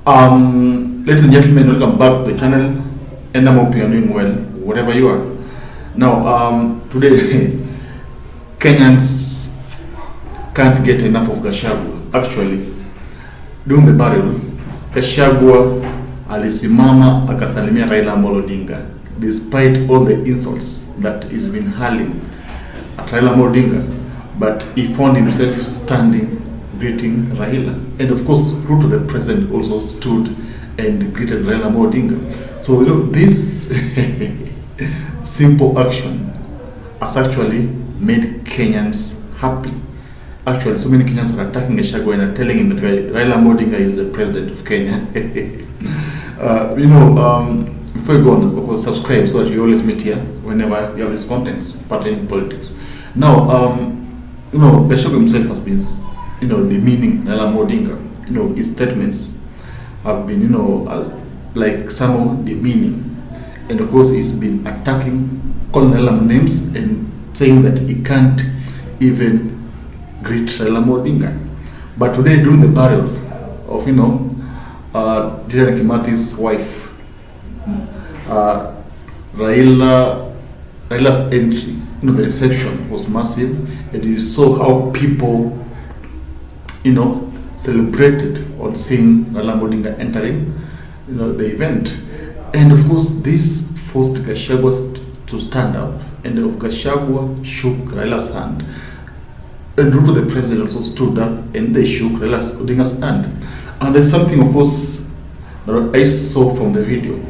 Ladies and gentlemen, welcome back to the channel, and I hope you are doing well, wherever you are. Now, today, Kenyans can't get enough of Gachagua. Actually, during the burial, Gachagua alisimama akasalimia Raila Amolo Odinga, despite all the insults that he's been hurling at Raila Amolo Odinga, but he found himself standing greeting Raila. And of course, Ruto the president also stood and greeted Raila Amolo Odinga. So this simple action has actually made Kenyans happy. Actually, so many Kenyans are attacking Gachagua and are telling him that Raila Amolo Odinga is the president of Kenya. Before you go on, of course, subscribe so that you always meet here whenever you have these contents pertaining politics. Now, Gachagua himself has been, demeaning Raila Amolo Odinga. His statements have been, like somehow demeaning. And of course, he's been attacking, calling Raila names and saying that he can't even greet Raila Amolo Odinga. But today, during the burial of, Dedan Kimathi's wife, Raila's entry, the reception was massive, and you saw how people, celebrated on seeing Raila Amolo Odinga entering, the event. And of course, this forced Gachagua to stand up, and of Gachagua shook Raila's hand, and Ruto the president also stood up, and they shook Raila Odinga's hand. And there's something, of course, that I saw from the video.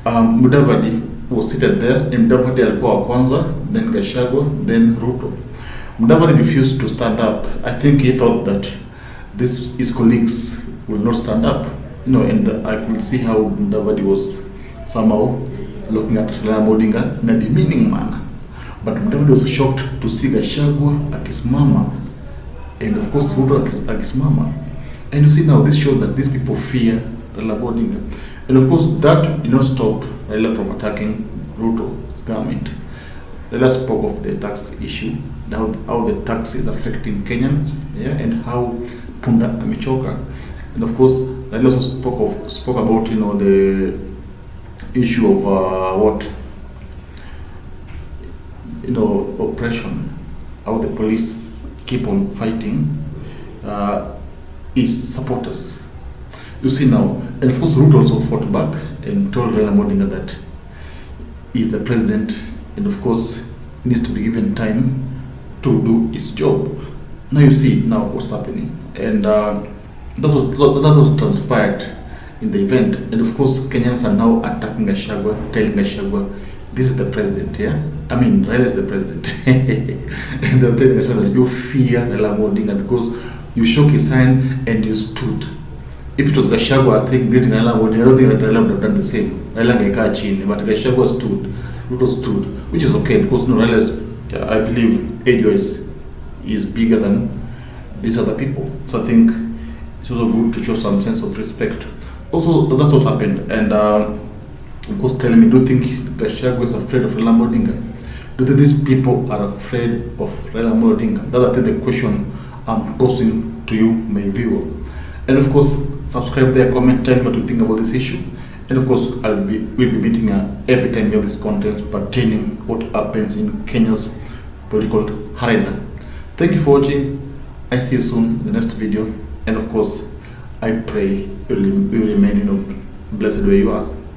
Mudavadi was seated there, and Mudavadi alikuwa wa kwanza, then Gachagua, then Ruto. Mudavadi refused to stand up. I think he thought that his colleagues will not stand up, and I could see how Mudavadi was somehow looking at Raila Amolo Odinga in a demeaning manner. But Mudavadi was shocked to see Gachagua akisimama, and of course Ruto akisimama. And you see now, this shows that these people fear Raila Amolo Odinga. And of course, that did not stop Raila from attacking Ruto's government. Raila spoke of the tax issue, how the tax is affecting Kenyans, and how Punda amechoka. And of course, Raila also spoke about the issue of oppression, how the police keep on fighting his supporters. You see now, and of course Ruto also fought back and told Raila Amolo Odinga that he is the president, and of course needs to be given time to do his job. Now you see now what's happening, and that's what transpired in the event. And of course Kenyans are now attacking Gachagua, telling Gachagua, this is the president, Raila is the president. And they're telling Gachagua that you fear Raila Amolo Odinga because you shook his hand and you stood. If it was Gachagua, I think greeting Raila Amolo Odinga, I don't think that Raila would have done the same. Raila angekaa chini, but Gachagua stood, Ruto stood, which is okay because Raila is, I believe, age-wise is bigger than these other people. So I think it's also good to show some sense of respect. Also, that's what happened. And of course, telling me, do you think Gachagua is afraid of Raila Amolo Odinga? Do you think these people are afraid of Raila Amolo Odinga? That's the question I'm posing to you, my viewer. And of course, subscribe there, comment, tell me what you think about this issue. And of course, we'll be meeting every time we have this content pertaining what happens in Kenya's political arena. Thank you for watching. I see you soon in the next video. And of course, I pray you will remain blessed where you are.